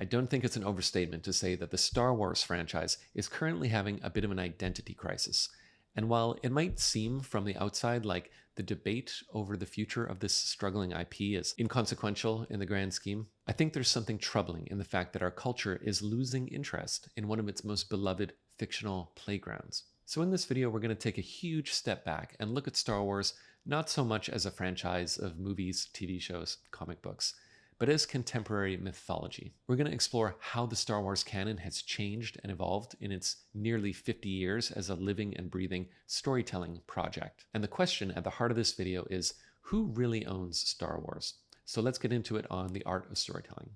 I don't think it's an overstatement to say that the Star Wars franchise is currently having a bit of an identity crisis. And while it might seem from the outside like the debate over the future of this struggling IP is inconsequential in the grand scheme, I think there's something troubling in the fact that our culture is losing interest in one of its most beloved fictional playgrounds. So in this video, we're going to take a huge step back and look at Star Wars not so much as a franchise of movies, TV shows, comic books, but as contemporary mythology. We're going to explore how the Star Wars canon has changed and evolved in its nearly 50 years as a living and breathing storytelling project. And the question at the heart of this video is, who really owns Star Wars? So let's get into it on the art of storytelling.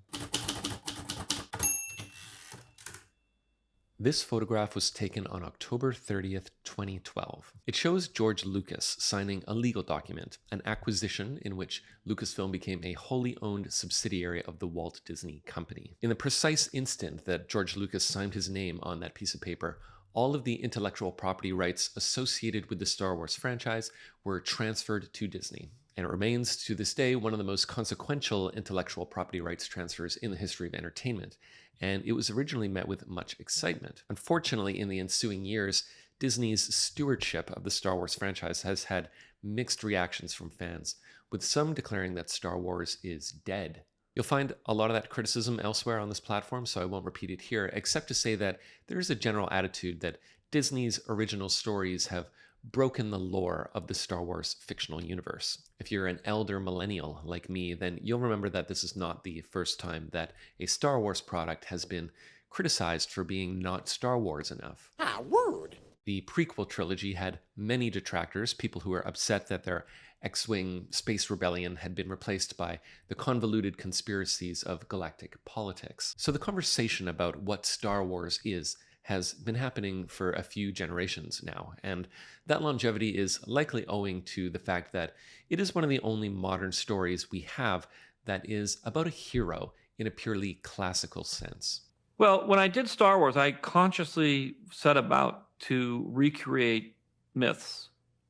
This photograph was taken on October 30th, 2012. It shows George Lucas signing a legal document, an acquisition in which Lucasfilm became a wholly owned subsidiary of the Walt Disney Company. In the precise instant that George Lucas signed his name on that piece of paper, all of the intellectual property rights associated with the Star Wars franchise were transferred to Disney. And it remains to this day one of the most consequential intellectual property rights transfers in the history of entertainment, and it was originally met with much excitement. Unfortunately, in the ensuing years, Disney's stewardship of the Star Wars franchise has had mixed reactions from fans, with some declaring that Star Wars is dead. You'll find a lot of that criticism elsewhere on this platform, so I won't repeat it here, except to say that there is a general attitude that Disney's original stories have broken the lore of the Star Wars fictional universe. If you're an elder millennial like me, then you'll remember that this is not the first time that a Star Wars product has been criticized for being not Star Wars enough. Ah, word! The prequel trilogy had many detractors, people who were upset that their X-Wing space rebellion had been replaced by the convoluted conspiracies of galactic politics. So the conversation about what Star Wars is has been happening for a few generations now, and that longevity is likely owing to the fact that it is one of the only modern stories we have that is about a hero in a purely classical sense. Well, when I did Star Wars, I consciously set about to recreate myths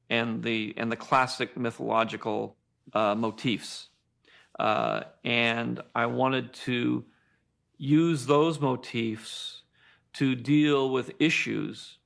and the classic mythological motifs, and I wanted to use those motifs to deal with issues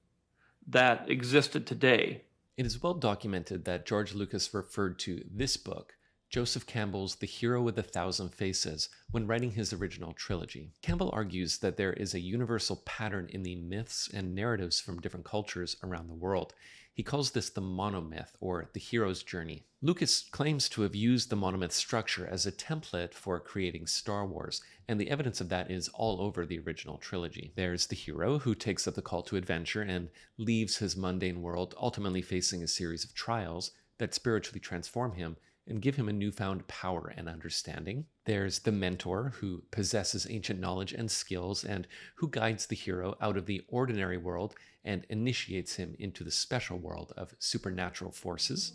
that existed today. It is well documented that George Lucas referred to this book, Joseph Campbell's The Hero with a Thousand Faces, when writing his original trilogy. Campbell argues that there is a universal pattern in the myths and narratives from different cultures around the world. He calls this the monomyth, or the hero's journey. Lucas claims to have used the monomyth structure as a template for creating Star Wars, and the evidence of that is all over the original trilogy. There's the hero who takes up the call to adventure and leaves his mundane world, ultimately facing a series of trials that spiritually transform him and give him a newfound power and understanding. There's the mentor who possesses ancient knowledge and skills and who guides the hero out of the ordinary world and initiates him into the special world of supernatural forces.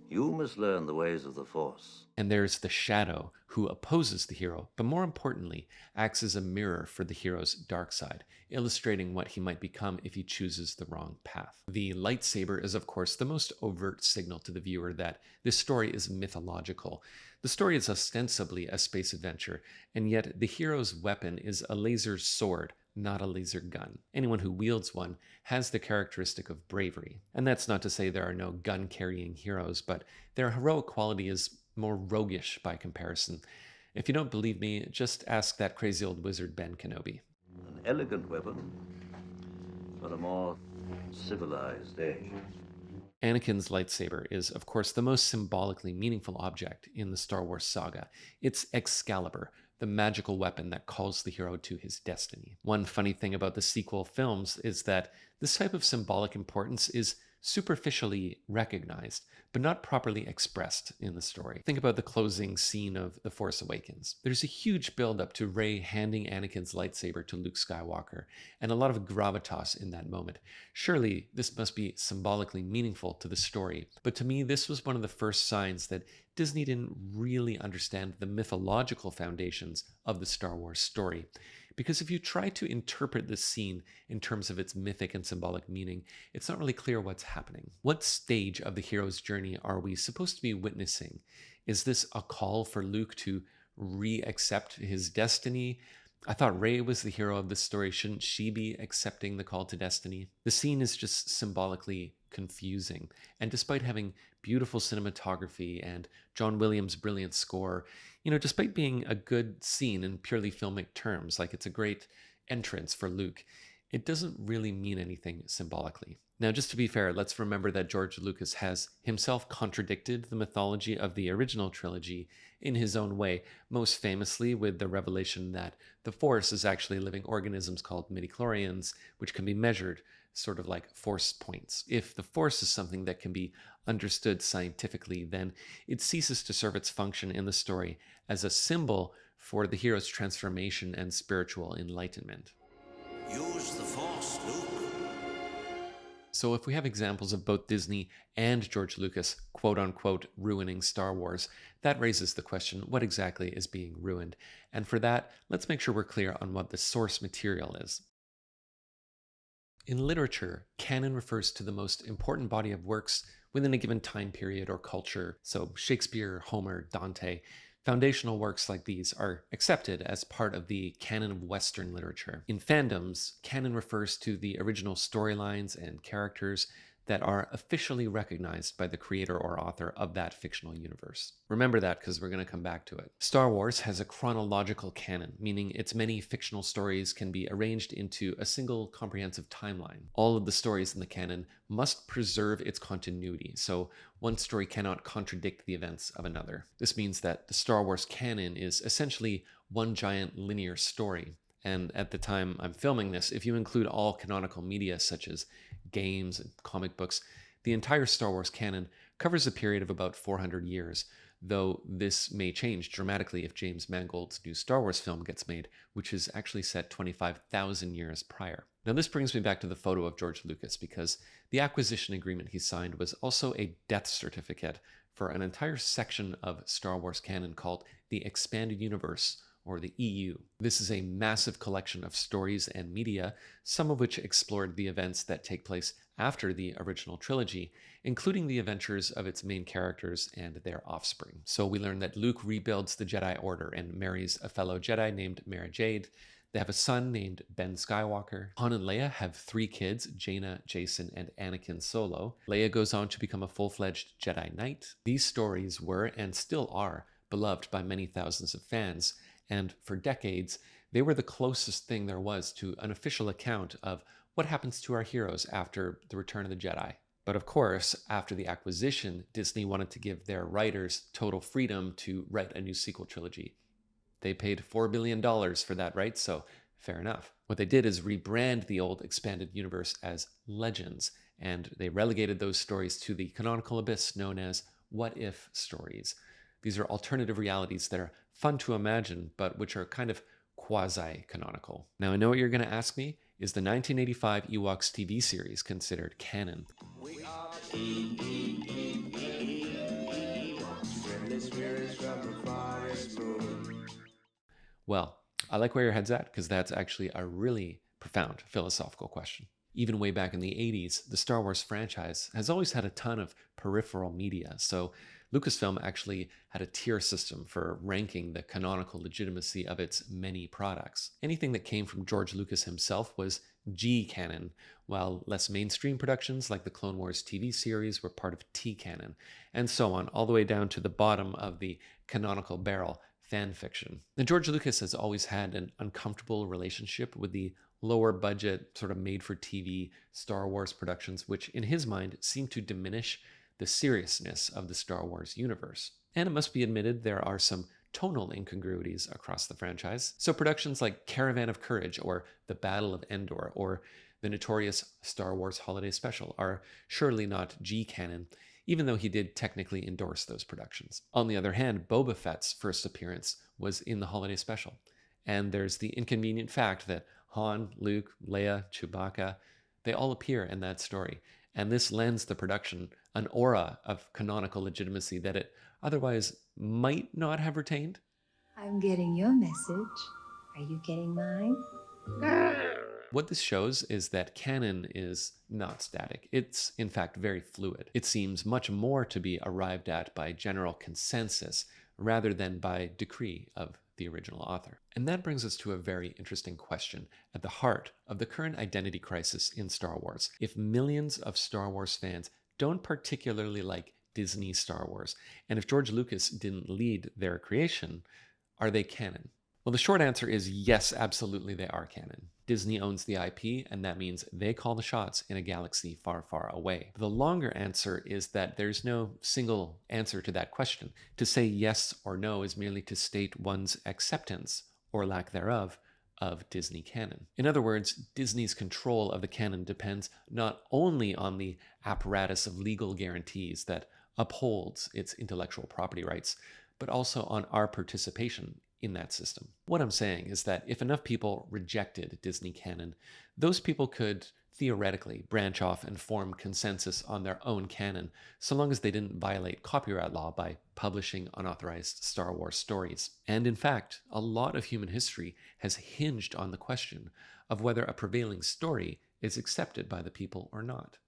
You must learn the ways of the Force. And there's the shadow who opposes the hero, but more importantly, acts as a mirror for the hero's dark side, illustrating what he might become if he chooses the wrong path. The lightsaber is, of course, the most overt signal to the viewer that this story is mythological. The story is ostensibly a space adventure, and yet the hero's weapon is a laser sword, not a laser gun. Anyone who wields one has the characteristic of bravery. And that's not to say there are no gun-carrying heroes, but their heroic quality is more roguish by comparison. If you don't believe me, just ask that crazy old wizard Ben Kenobi. An elegant weapon for a more civilized age. Anakin's lightsaber is, of course, the most symbolically meaningful object in the Star Wars saga. It's Excalibur, the magical weapon that calls the hero to his destiny. One funny thing about the sequel films is that this type of symbolic importance is superficially recognized, but not properly expressed in the story. Think about the closing scene of The Force Awakens. There's a huge build-up to Rey handing Anakin's lightsaber to Luke Skywalker, and a lot of gravitas in that moment. Surely this must be symbolically meaningful to the story, but to me this was one of the first signs that Disney didn't really understand the mythological foundations of the Star Wars story. Because if you try to interpret this scene in terms of its mythic and symbolic meaning, it's not really clear what's happening. What stage of the hero's journey are we supposed to be witnessing? Is this a call for Luke to re-accept his destiny? I thought Rey was the hero of this story. Shouldn't she be accepting the call to destiny? The scene is just symbolically confusing. And despite having beautiful cinematography and John Williams' brilliant score, despite being a good scene in purely filmic terms, like it's a great entrance for Luke, it doesn't really mean anything symbolically. Now, just to be fair, let's remember that George Lucas has himself contradicted the mythology of the original trilogy in his own way, most famously with the revelation that the Force is actually living organisms called midichlorians, which can be measured sort of like force points. If the Force is something that can be understood scientifically, then it ceases to serve its function in the story as a symbol for the hero's transformation and spiritual enlightenment. Use the Force, Luke. So if we have examples of both Disney and George Lucas, quote unquote, ruining Star Wars, that raises the question, what exactly is being ruined? And for that, let's make sure we're clear on what the source material is. In literature, canon refers to the most important body of works within a given time period or culture. So Shakespeare, Homer, Dante. Foundational works like these are accepted as part of the canon of Western literature. In fandoms, canon refers to the original storylines and characters that are officially recognized by the creator or author of that fictional universe. Remember that because we're going to come back to it. Star Wars has a chronological canon, meaning its many fictional stories can be arranged into a single comprehensive timeline. All of the stories in the canon must preserve its continuity, so one story cannot contradict the events of another. This means that the Star Wars canon is essentially one giant linear story. And at the time I'm filming this, if you include all canonical media such as games and comic books, the entire Star Wars canon covers a period of about 400 years, though this may change dramatically if James Mangold's new Star Wars film gets made, which is actually set 25,000 years prior. Now this brings me back to the photo of George Lucas, because the acquisition agreement he signed was also a death certificate for an entire section of Star Wars canon called the Expanded Universe, or the EU. This is a massive collection of stories and media, some of which explored the events that take place after the original trilogy, including the adventures of its main characters and their offspring. So we learn that Luke rebuilds the Jedi Order and marries a fellow Jedi named Mara Jade. They have a son named Ben Skywalker. Han and Leia have 3 kids, Jaina, Jason, and Anakin Solo. Leia goes on to become a full-fledged Jedi Knight. These stories were, and still are, beloved by many thousands of fans, and for decades, they were the closest thing there was to an official account of what happens to our heroes after the Return of the Jedi. But of course, after the acquisition, Disney wanted to give their writers total freedom to write a new sequel trilogy. They paid $4 billion for that, right? So fair enough. What they did is rebrand the old expanded universe as Legends, and they relegated those stories to the canonical abyss known as what if stories. These are alternative realities that are fun to imagine, but which are kind of quasi-canonical. Now, I know what you're going to ask me. Is the 1985 Ewoks TV series considered canon? We are friendly spirits from the forest moon. Well, I like where your head's at, because that's actually a really profound philosophical question. Even way back in the 80s, the Star Wars franchise has always had a ton of peripheral media, so Lucasfilm actually had a tier system for ranking the canonical legitimacy of its many products. Anything that came from George Lucas himself was G-canon, while less mainstream productions like the Clone Wars TV series were part of T-canon, and so on, all the way down to the bottom of the canonical barrel, fan fiction. Now, George Lucas has always had an uncomfortable relationship with the lower budget, sort of made-for-TV Star Wars productions, which in his mind seem to diminish the seriousness of the Star Wars universe. And it must be admitted there are some tonal incongruities across the franchise. So productions like Caravan of Courage or The Battle of Endor or the notorious Star Wars Holiday Special are surely not G-canon, even though he did technically endorse those productions. On the other hand, Boba Fett's first appearance was in the Holiday Special. And there's the inconvenient fact that Han, Luke, Leia, Chewbacca, they all appear in that story. And this lends the production an aura of canonical legitimacy that it otherwise might not have retained. I'm getting your message. Are you getting mine? What this shows is that canon is not static. It's, in fact, very fluid. It seems much more to be arrived at by general consensus rather than by decree of the original author. And that brings us to a very interesting question at the heart of the current identity crisis in Star Wars. If millions of Star Wars fans don't particularly like Disney Star Wars, and if George Lucas didn't lead their creation, are they canon? Well, the short answer is yes, absolutely they are canon. Disney owns the IP, and that means they call the shots in a galaxy far, far away. The longer answer is that there's no single answer to that question. To say yes or no is merely to state one's acceptance, or lack thereof, of Disney canon. In other words, Disney's control of the canon depends not only on the apparatus of legal guarantees that upholds its intellectual property rights, but also on our participation in that system. What I'm saying is that if enough people rejected Disney canon, those people could theoretically branch off and form consensus on their own canon, so long as they didn't violate copyright law by publishing unauthorized Star Wars stories. And in fact, a lot of human history has hinged on the question of whether a prevailing story is accepted by the people or not.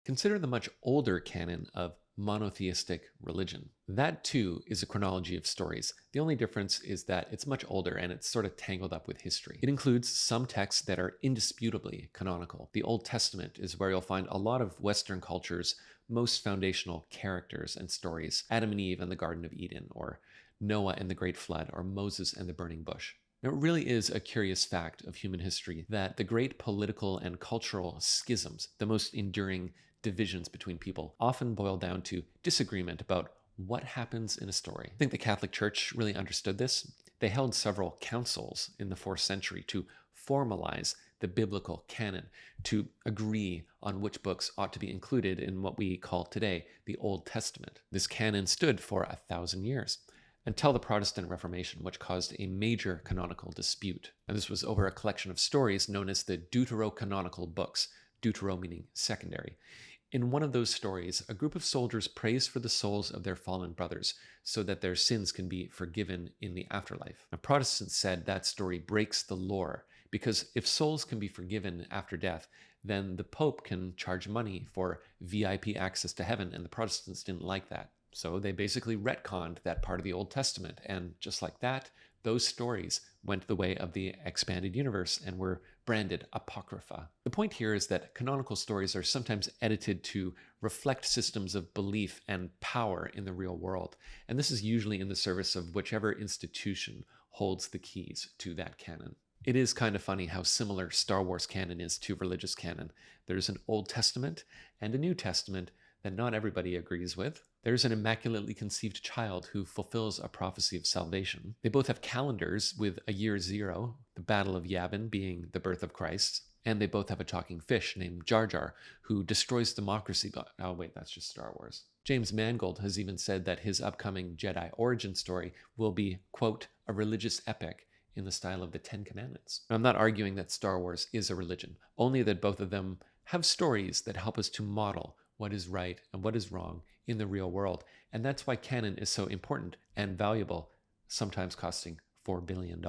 Consider the much older canon of monotheistic religion. That too is a chronology of stories. The only difference is that it's much older and it's sort of tangled up with history. It includes some texts that are indisputably canonical. The Old Testament is where you'll find a lot of Western culture's most foundational characters and stories. Adam and Eve and the Garden of Eden, or Noah and the Great Flood, or Moses and the Burning Bush. Now, it really is a curious fact of human history that the great political and cultural schisms, the most enduring divisions between people, often boil down to disagreement about what happens in a story. I think the Catholic Church really understood this. They held several councils in the 4th century to formalize the biblical canon, to agree on which books ought to be included in what we call today the Old Testament. This canon stood for 1,000 years, until the Protestant Reformation, which caused a major canonical dispute. And this was over a collection of stories known as the deuterocanonical books, deutero meaning secondary. In one of those stories, a group of soldiers prays for the souls of their fallen brothers so that their sins can be forgiven in the afterlife. Now, Protestants said that story breaks the lore, because if souls can be forgiven after death, then the Pope can charge money for VIP access to heaven, and the Protestants didn't like that. So they basically retconned that part of the Old Testament, and just like that, those stories went the way of the expanded universe and were branded apocrypha. The point here is that canonical stories are sometimes edited to reflect systems of belief and power in the real world, and this is usually in the service of whichever institution holds the keys to that canon. It is kind of funny how similar Star Wars canon is to religious canon. There's an Old Testament and a New Testament that not everybody agrees with. There's an immaculately conceived child who fulfills a prophecy of salvation. They both have calendars with a year zero, the Battle of Yavin being the birth of Christ. And they both have a talking fish named Jar Jar who destroys democracy. Oh wait, that's just Star Wars. James Mangold has even said that his upcoming Jedi origin story will be, quote, a religious epic in the style of the Ten Commandments. I'm not arguing that Star Wars is a religion, only that both of them have stories that help us to model what is right and what is wrong in the real world. And that's why canon is so important and valuable, sometimes costing $4 billion.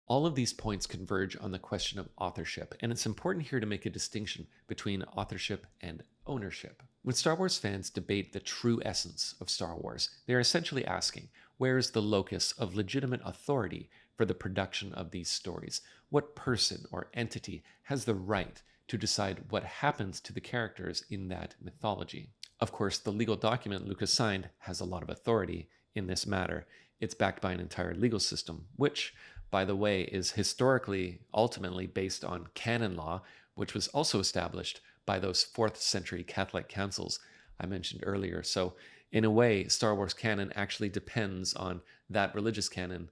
All of these points converge on the question of authorship, and it's important here to make a distinction between authorship and ownership. When Star Wars fans debate the true essence of Star Wars, they are essentially asking, where is the locus of legitimate authority for the production of these stories? What person or entity has the right to decide what happens to the characters in that mythology? Of course, the legal document Lucas signed has a lot of authority in this matter. It's backed by an entire legal system, which, by the way, is historically ultimately based on canon law, which was also established by those 4th century Catholic councils I mentioned earlier. So in a way, Star Wars canon actually depends on that religious canon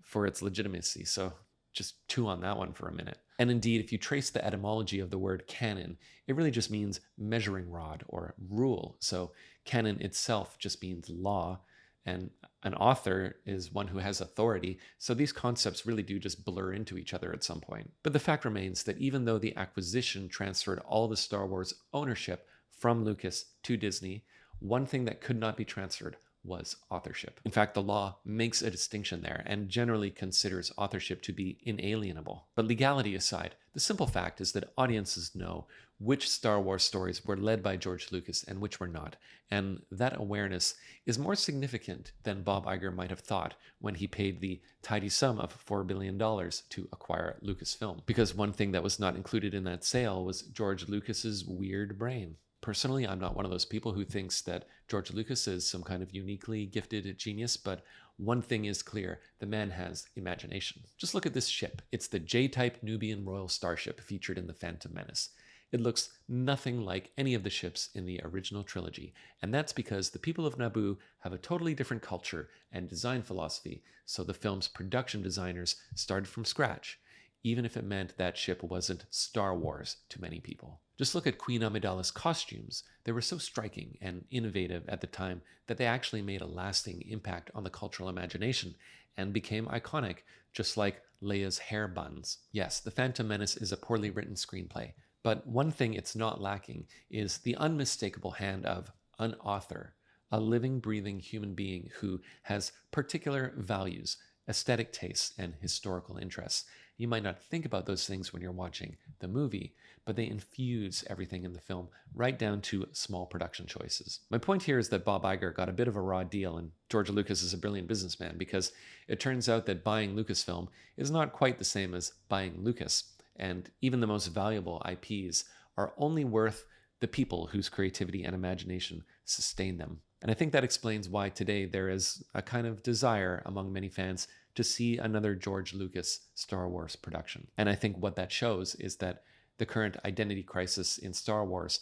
for its legitimacy. So just chew on that one for a minute. And indeed, if you trace the etymology of the word canon, it really just means measuring rod or rule. So canon itself just means law, and an author is one who has authority. So these concepts really do just blur into each other at some point. But the fact remains that even though the acquisition transferred all the Star Wars ownership from Lucas to Disney, one thing that could not be transferred was authorship. In fact, the law makes a distinction there and generally considers authorship to be inalienable. But legality aside, the simple fact is that audiences know which Star Wars stories were led by George Lucas and which were not. And that awareness is more significant than Bob Iger might have thought when he paid the tidy sum of $4 billion to acquire Lucasfilm. Because one thing that was not included in that sale was George Lucas's weird brain. Personally, I'm not one of those people who thinks that George Lucas is some kind of uniquely gifted genius, but one thing is clear, the man has imagination. Just look at this ship. It's the J-type Nubian Royal Starship featured in The Phantom Menace. It looks nothing like any of the ships in the original trilogy, and that's because the people of Naboo have a totally different culture and design philosophy, so the film's production designers started from scratch, even if it meant that ship wasn't Star Wars to many people. Just look at Queen Amidala's costumes. They were so striking and innovative at the time that they actually made a lasting impact on the cultural imagination and became iconic, just like Leia's hair buns. Yes, The Phantom Menace is a poorly written screenplay, but one thing it's not lacking is the unmistakable hand of an author, a living, breathing human being who has particular values, aesthetic tastes, and historical interests. You might not think about those things when you're watching the movie, but they infuse everything in the film, right down to small production choices. My point here is that Bob Iger got a bit of a raw deal, and George Lucas is a brilliant businessman, because it turns out that buying Lucasfilm is not quite the same as buying Lucas, and even the most valuable IPs are only worth the people whose creativity and imagination sustain them. And I think that explains why today there is a kind of desire among many fans to see another George Lucas Star Wars production. And I think what that shows is that the current identity crisis in Star Wars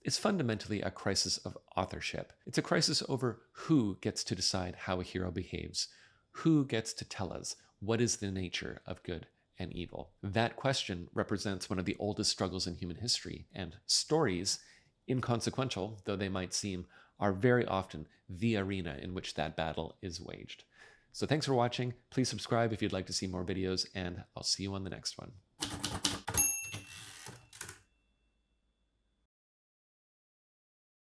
is fundamentally a crisis of authorship. It's a crisis over who gets to decide how a hero behaves, who gets to tell us what is the nature of good and evil. That question represents one of the oldest struggles in human history, and stories, inconsequential though they might seem, are very often the arena in which that battle is waged. So thanks for watching. Please subscribe if you'd like to see more videos, and I'll see you on the next one.